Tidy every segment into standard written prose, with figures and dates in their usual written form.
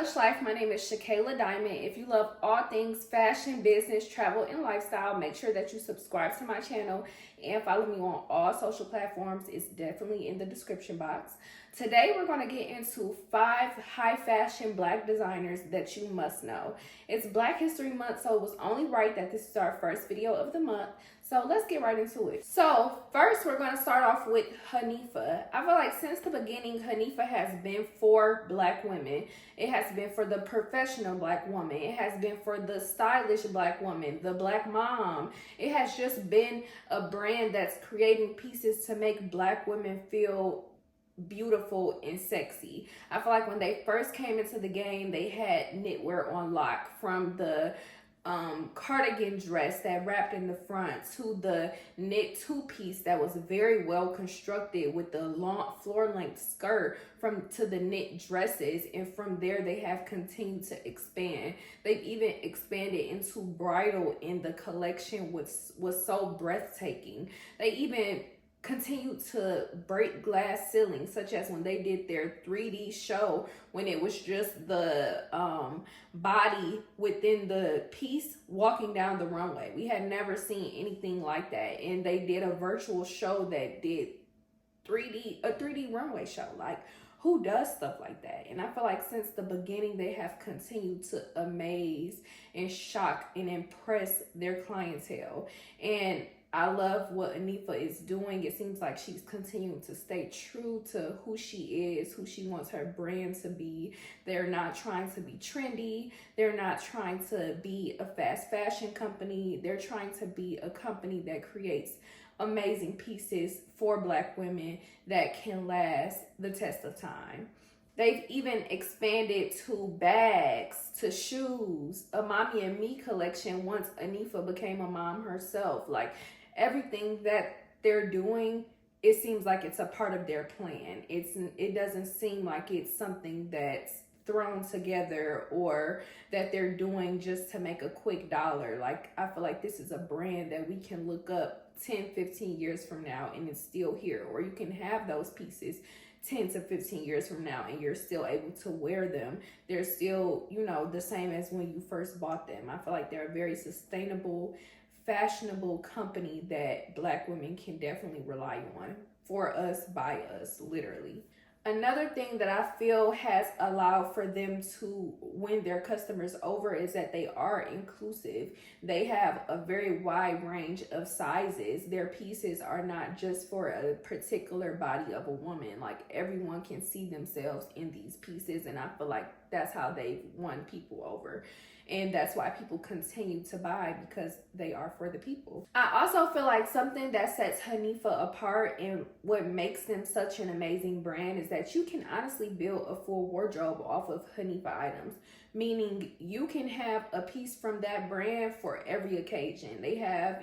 Stylish Life. My name is ShaKayla Diamond. If you love all things fashion, business, travel, and lifestyle, make sure that you subscribe to my channel and follow me on all social platforms. It's definitely in the description box. Today, we're going to get into 5 high fashion Black designers that you must know. It's Black History Month, so it was only right that this is our first video of the month. So let's get right into it. So first, we're going to start off with Hanifa. I feel like since the beginning, Hanifa has been for Black women. It has been for the professional Black woman. It has been for the stylish Black woman, the Black mom. It has just been a brand that's creating pieces to make Black women feel beautiful and sexy. I feel like when they first came into the game, they had knitwear on lock, from the cardigan dress that wrapped in the front to the knit two-piece that was very well constructed with the long floor-length skirt, to the knit dresses, and from there they have continued to expand. They've even expanded into bridal, and the collection was so breathtaking. They even continue to break glass ceilings, such as when they did their 3D show, when it was just the body within the piece walking down the runway. We had never seen anything like that, and they did a virtual show that did a 3D runway show. Like, who does stuff like that? And I feel like since the beginning, they have continued to amaze and shock and impress their clientele. And I love what Hanifa is doing. It seems like she's continuing to stay true to who she is, who she wants her brand to be. They're not trying to be trendy. They're not trying to be a fast fashion company. They're trying to be a company that creates amazing pieces for Black women that can last the test of time. They've even expanded to bags, to shoes, a Mommy and Me collection once Hanifa became a mom herself. Like, everything that they're doing, it seems like it's a part of their plan. It doesn't seem like it's something that's thrown together or that they're doing just to make a quick dollar. Like, I feel like this is a brand that we can look up 10, 15 years from now and it's still here. Or you can have those pieces 10 to 15 years from now and you're still able to wear them. They're still, the same as when you first bought them. I feel like they're a very sustainable, fashionable company that Black women can definitely rely on. For us, by us, literally. Another thing that I feel has allowed for them to win their customers over is that they are inclusive. They have a very wide range of sizes. Their pieces are not just for a particular body of a woman. Like, everyone can see themselves in these pieces, and I feel like that's how they've won people over. And that's why people continue to buy, because they are for the people. I also feel like something that sets Hanifa apart and what makes them such an amazing brand is that you can honestly build a full wardrobe off of Hanifa items. Meaning you can have a piece from that brand for every occasion. They have,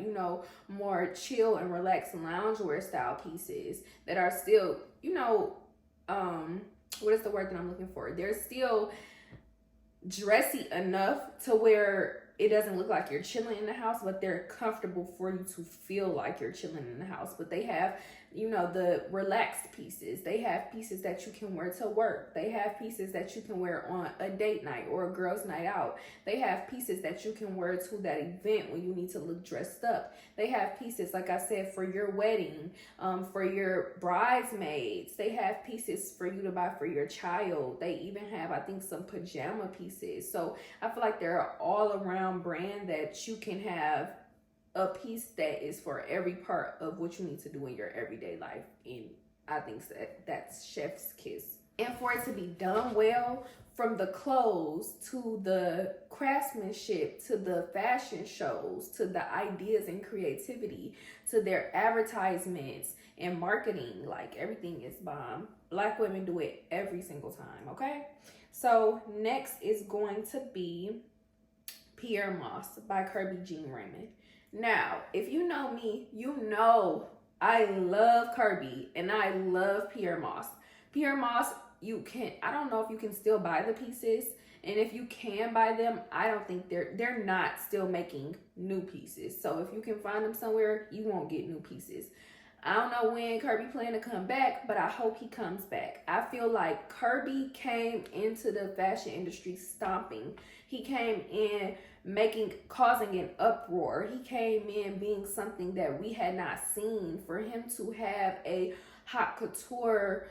more chill and relaxed loungewear style pieces that are still, what is the word that I'm looking for? They're still dressy enough to where it doesn't look like you're chilling in the house, but they're comfortable for you to feel like you're chilling in the house. But they have, the relaxed pieces. They have pieces that you can wear to work. They have pieces that you can wear on a date night or a girl's night out. They have pieces that you can wear to that event when you need to look dressed up. They have pieces, like I said, for your wedding, for your bridesmaids. They have pieces for you to buy for your child. They even have, I think, some pajama pieces. So I feel like they're an all-around brand that you can have a piece that is for every part of what you need to do in your everyday life. And I think that's chef's kiss. And for it to be done well, from the clothes to the craftsmanship to the fashion shows to the ideas and creativity to their advertisements and marketing, like, everything is bomb. Black women do it every single time, okay? So next is going to be Pyer Moss by Kirby Jean Raymond. Now, if you know me, you know I love Kirby and I love Pyer Moss. Pyer Moss, I don't know if you can still buy the pieces, and if you can buy them, I don't think they're not still making new pieces. So if you can find them somewhere, you won't get new pieces. I don't know when Kirby plan to come back, but I hope he comes back. I feel like Kirby came into the fashion industry stomping. He came in causing an uproar. He came in being something that we had not seen. For him to have a haute couture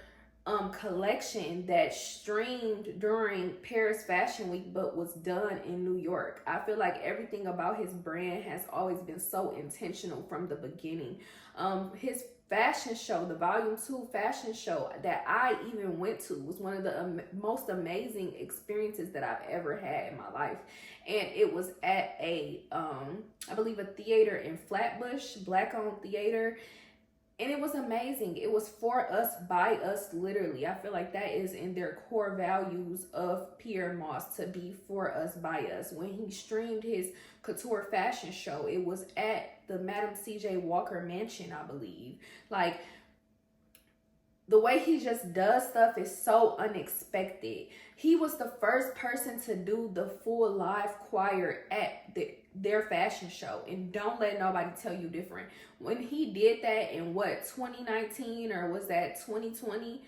collection that streamed during Paris Fashion Week but was done in New York. I feel like everything about his brand has always been so intentional from the beginning. His fashion show, the Volume 2 fashion show that I even went to, was one of the most amazing experiences that I've ever had in my life. And it was at a, I believe a theater in Flatbush, Black-owned theater. And it was amazing. It was for us, by us, literally. I feel like that is in their core values of Pyer Moss, to be for us, by us. When he streamed his couture fashion show, it was at the Madam C.J. Walker mansion, I believe. Like, the way he just does stuff is so unexpected. He was the first person to do the full live choir at their fashion show. And don't let nobody tell you different. When he did that in 2019, or was that 2020?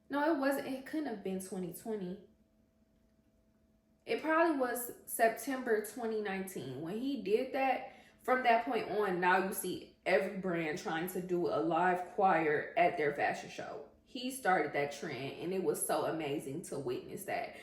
No, it wasn't. It couldn't have been 2020. It probably was September 2019. When he did that, from that point on, now you see every brand trying to do a live choir at their fashion show. He started that trend, and it was so amazing to witness that.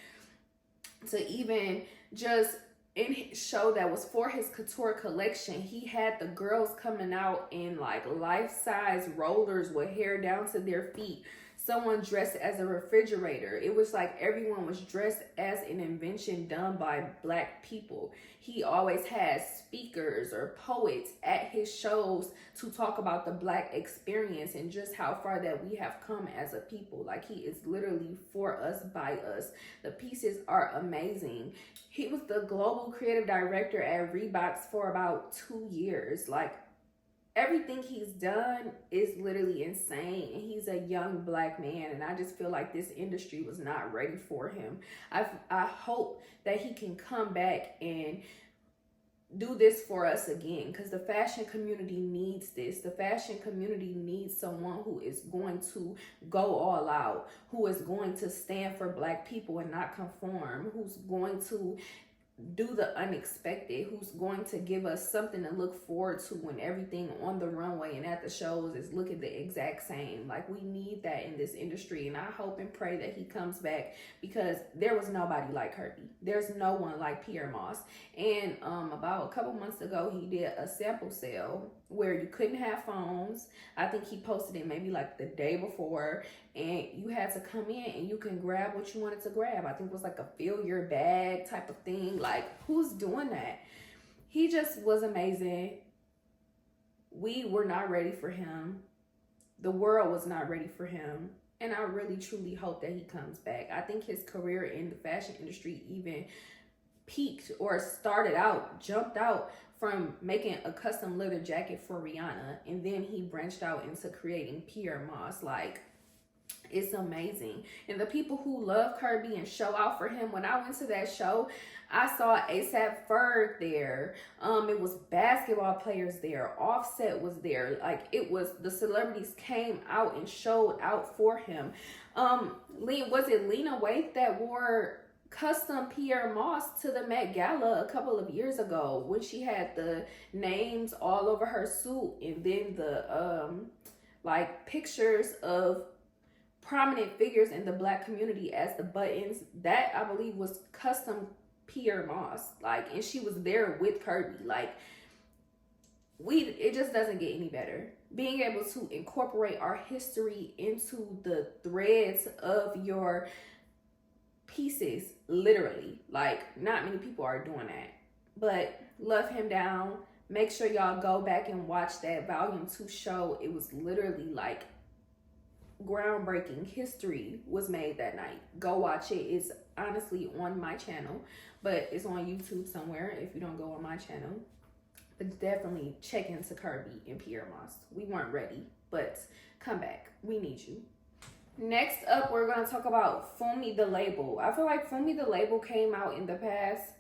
To even just in his show that was for his couture collection, he had the girls coming out in like life-size rollers with hair down to their feet. Someone dressed as a refrigerator. It was like everyone was dressed as an invention done by Black people. He always had speakers or poets at his shows to talk about the Black experience and just how far that we have come as a people. Like, he is literally for us, by us. The pieces are amazing. He was the global creative director at Reeboks for about 2 years. Like, everything he's done is literally insane, and he's a young Black man, and I just feel like this industry was not ready for him. I hope that he can come back and do this for us again, because the fashion community needs this. The fashion community needs someone who is going to go all out, who is going to stand for Black people and not conform, who's going to do the unexpected, who's going to give us something to look forward to when everything on the runway and at the shows is looking the exact same. Like, we need that in this industry, and I hope and pray that he comes back, because there was nobody like Kirby. There's no one like Pyer Moss. And about a couple months ago, he did a sample sale where you couldn't have phones. I think he posted it maybe like the day before, and you had to come in and you can grab what you wanted to grab. I think it was like a fill your bag type of thing. Like, who's doing that? He just was amazing. We were not ready for him. The world was not ready for him. And I really, truly hope that he comes back. I think his career in the fashion industry even peaked or jumped out from making a custom leather jacket for Rihanna. And then he branched out into creating Pyer Moss. Like, it's amazing. And the people who love Kirby and show out for him, when I went to that show, I saw A$AP Ferg there. It was basketball players there. Offset was there. Like, it was, the celebrities came out and showed out for him. Was it Lena Waithe that wore custom Pyer Moss to the Met Gala a couple of years ago, when she had the names all over her suit, and then the like pictures of prominent figures in the Black community as the buttons? That, I believe, was custom Pyer Moss. Like, and she was there with Kirby. Like, it just doesn't get any better. Being able to incorporate our history into the threads of your pieces, literally. Like, not many people are doing that. But love him down. Make sure y'all go back and watch that Volume 2 show. It was literally like groundbreaking. History was made that night. Go watch it. It's honestly on my channel, but it's on YouTube somewhere if you don't go on my channel. But definitely check into Kirby and Pyer Moss. We weren't ready, but come back. We need you. Next up, we're going to talk about Fumi the Label. I feel like Fumi the Label came out in the past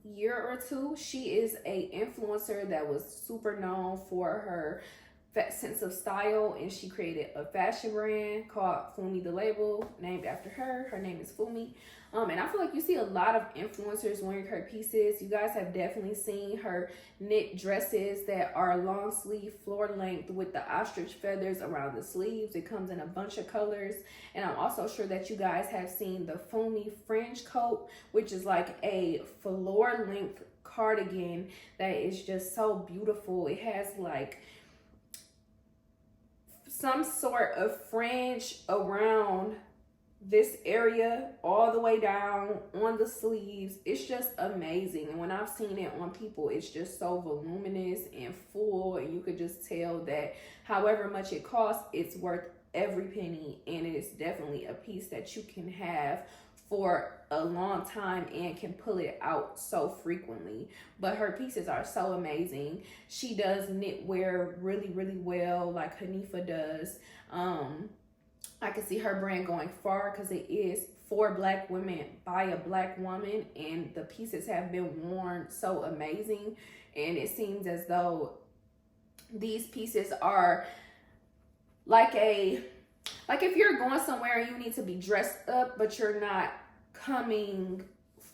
year or two. She is a influencer that was super known for her sense of style, and she created a fashion brand called Fumi the Label, named after her. Her name is Fumi. And I feel like you see a lot of influencers wearing her pieces. You guys have definitely seen her knit dresses that are long sleeve, floor length, with the ostrich feathers around the sleeves. It comes in a bunch of colors. And I'm also sure that you guys have seen the Fumi fringe coat, which is like a floor length cardigan that is just so beautiful. It has like some sort of fringe around this area all the way down on the sleeves. It's just amazing. And when I've seen it on people, it's just so voluminous and full, and you could just tell that however much it costs, it's worth every penny. And it is definitely a piece that you can have for a long time and can pull it out so frequently. But her pieces are so amazing. She does knitwear really, really well, like Hanifa does. I can see her brand going far because it is for Black women by a Black woman, and the pieces have been worn so amazing. And it seems as though these pieces are like if you're going somewhere and you need to be dressed up, but you're not coming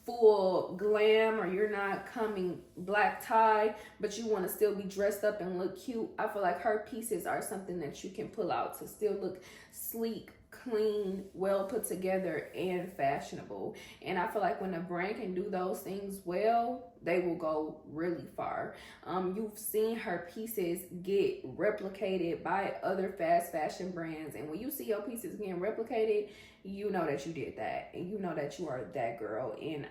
full glam, or you're not coming black tie, but you want to still be dressed up and look cute. I feel like her pieces are something that you can pull out to still look sleek, clean, well put together, and fashionable. And I feel like when a brand can do those things well, they will go really far. You've seen her pieces get replicated by other fast fashion brands, and when you see your pieces getting replicated, you know that you did that, and you know that you are that girl. And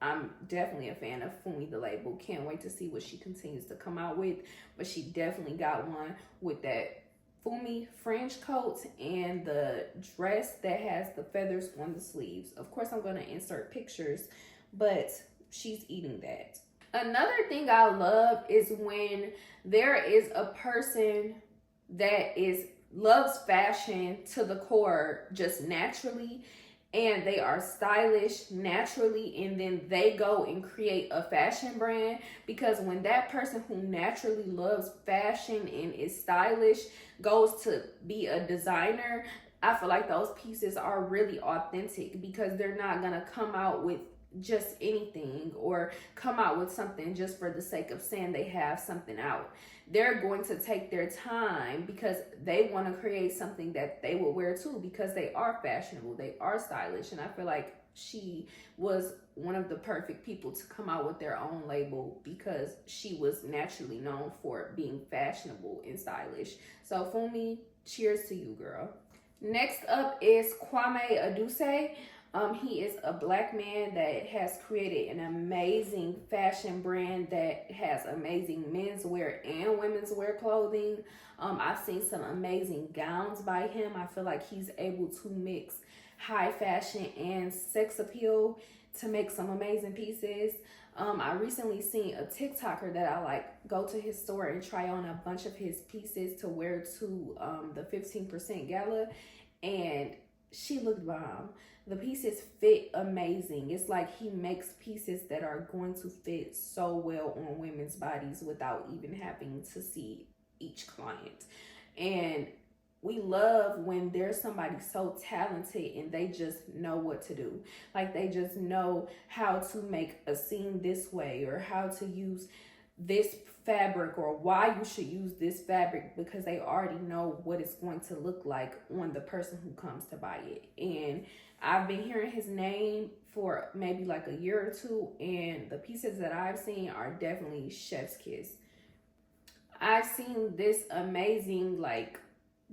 I'm definitely a fan of Fumi the Label. Can't wait to see what she continues to come out with. But she definitely got one with that Fumi fringe coat and the dress that has the feathers on the sleeves. Of course, I'm going to insert pictures, but she's eating that. Another thing I love is when there is a person that loves fashion to the core just naturally, and they are stylish naturally, and then they go and create a fashion brand. Because when that person who naturally loves fashion and is stylish goes to be a designer, I feel like those pieces are really authentic, because they're not gonna come out with just anything or come out with something just for the sake of saying they have something out. They're going to take their time because they want to create something that they will wear too, because they are fashionable, they are stylish. And I feel like she was one of the perfect people to come out with their own label, because she was naturally known for being fashionable and stylish. So Fumi, cheers to you, girl. Next up is Kwame Adusei. He is a Black man that has created an amazing fashion brand that has amazing menswear and women's wear clothing. I've seen some amazing gowns by him. I feel like he's able to mix high fashion and sex appeal to make some amazing pieces. I recently seen a TikToker that I like go to his store and try on a bunch of his pieces to wear to the 15% gala, and she looked bomb. The pieces fit amazing. It's like he makes pieces that are going to fit so well on women's bodies without even having to see each client. And we love when there's somebody so talented and they just know what to do. Like they just know how to make a seam this way, or how to use this fabric, or why you should use this fabric, because they already know what it's going to look like on the person who comes to buy it. And I've been hearing his name for maybe like a year or two, and the pieces that I've seen are definitely chef's kiss. I've seen this amazing like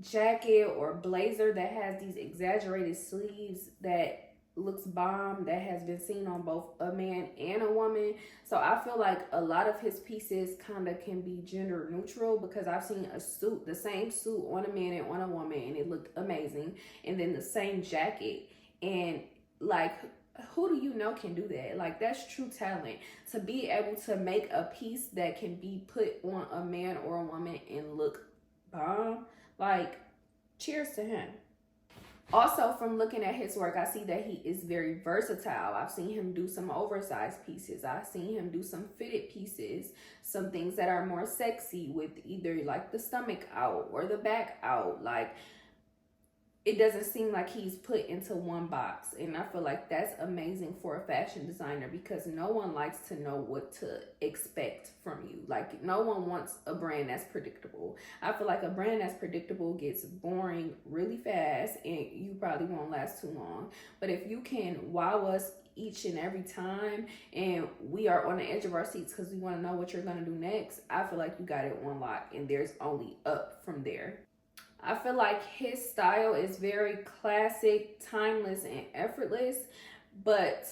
jacket or blazer that has these exaggerated sleeves that looks bomb, that has been seen on both a man and a woman. So I feel like a lot of his pieces kind of can be gender neutral, because I've seen a suit, the same suit on a man and on a woman, and it looked amazing. And then the same jacket, and like, who do you know can do that? Like, that's true talent, to be able to make a piece that can be put on a man or a woman and look bomb. Like, cheers to him. Also, from looking at his work, I see that he is very versatile. I've seen him do some oversized pieces. I've seen him do some fitted pieces, some things that are more sexy with either like the stomach out or the back out. Like, it doesn't seem like he's put into one box. And I feel like that's amazing for a fashion designer, because no one likes to know what to expect from you. Like, no one wants a brand that's predictable. I feel like a brand that's predictable gets boring really fast and you probably won't last too long. But if you can wow us each and every time and we are on the edge of our seats because we want to know what you're going to do next, I feel like you got it on lock and there's only up from there. I feel like his style is very classic, timeless, and effortless, but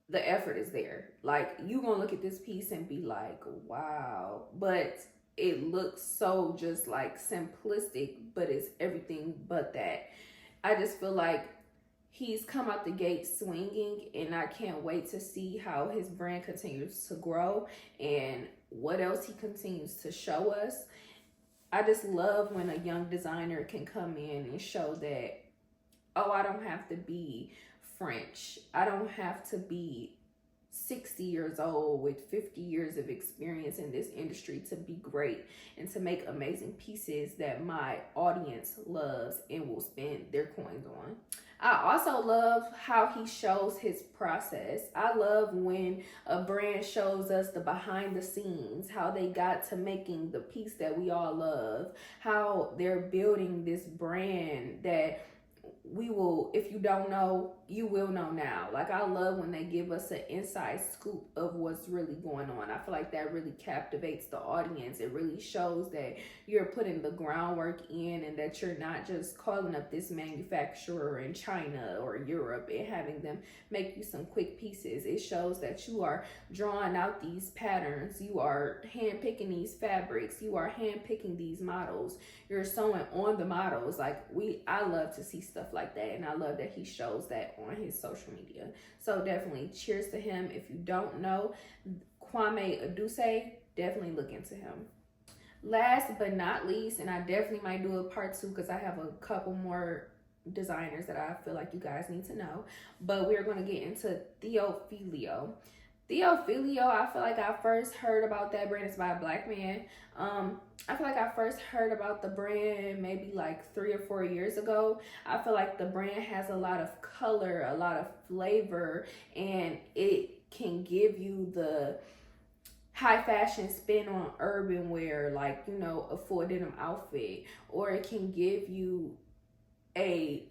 the effort is there. Like, you gonna look at this piece and be like, wow, but it looks so just like simplistic, but it's everything but that. I just feel like he's come out the gate swinging, and I can't wait to see how his brand continues to grow and what else he continues to show us. I just love when a young designer can come in and show that, oh, I don't have to be French. I don't have to be 60 years old with 50 years of experience in this industry to be great and to make amazing pieces that my audience loves and will spend their coins on. I also love how he shows his process. I love when a brand shows us the behind the scenes, how they got to making the piece that we all love, how they're building this brand that we will, if you don't know, you will know now. Like, I love when they give us an inside scoop of what's really going on. I feel like that really captivates the audience. It really shows that you're putting the groundwork in and that you're not just calling up this manufacturer in China or Europe and having them make you some quick pieces. It shows that you are drawing out these patterns. You are handpicking these fabrics. You are handpicking these models. You're sewing on the models. Like, I love to see stuff like that, and I love that he shows that on his social media. So definitely cheers to him. If you don't know Kwame Adusei, definitely look into him. Last but not least, and I definitely might do a part 2 because I have a couple more designers that I feel like you guys need to know, but we're going to get into Theophilio. Theophilio, I feel like I first heard about that brand. It's by a black man. I feel like I first heard about the brand maybe like 3 or 4 years ago. I feel like the brand has a lot of color, a lot of flavor, and it can give you the high fashion spin on urban wear, like, you know, a full denim outfit, or it can give you a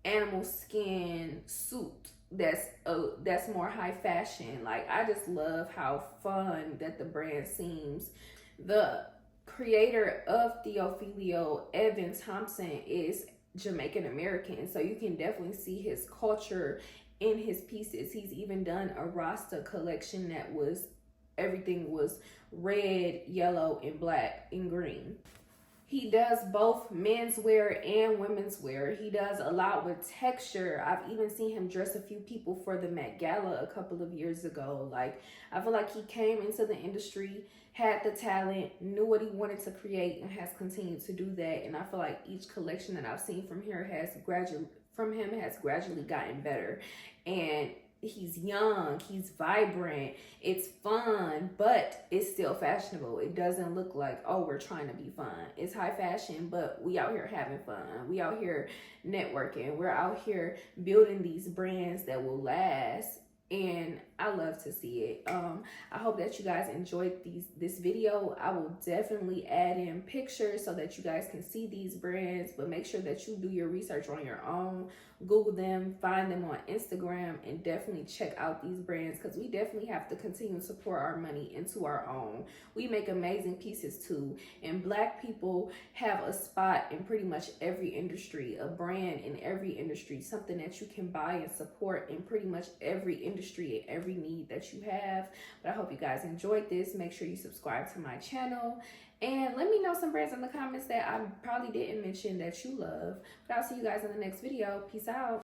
animal skin suit that's more high fashion. Like, I just love how fun that the brand seems. The creator of Theophilio, Evan Thompson, is Jamaican American, so you can definitely see his culture in his pieces. He's even done a Rasta collection that was, everything was red, yellow, and black and green. He does both menswear and women's wear. He does a lot with texture. I've even seen him dress a few people for the Met Gala a couple of years ago. Like, I feel like he came into the industry, had the talent, knew what he wanted to create, and has continued to do that. And I feel like each collection that I've seen from him has gradually gotten better. And he's young, he's vibrant, it's fun, but it's still fashionable. It doesn't look like, oh, we're trying to be fun. It's high fashion, but we out here having fun. We out here networking. We're out here building these brands that will last. And I love to see it. I hope that you guys enjoyed this video. I will definitely add in pictures so that you guys can see these brands, but make sure that you do your research on your own. Google them, find them on Instagram, and definitely check out these brands, because we definitely have to continue to pour our money into our own. We make amazing pieces too, and Black people have a spot in pretty much every industry, a brand in every industry, something that you can buy and support in pretty much every industry and every need that you have. But I hope you guys enjoyed this. Make sure you subscribe to my channel, and let me know some brands in the comments that I probably didn't mention that you love. But I'll see you guys in the next video. Peace out.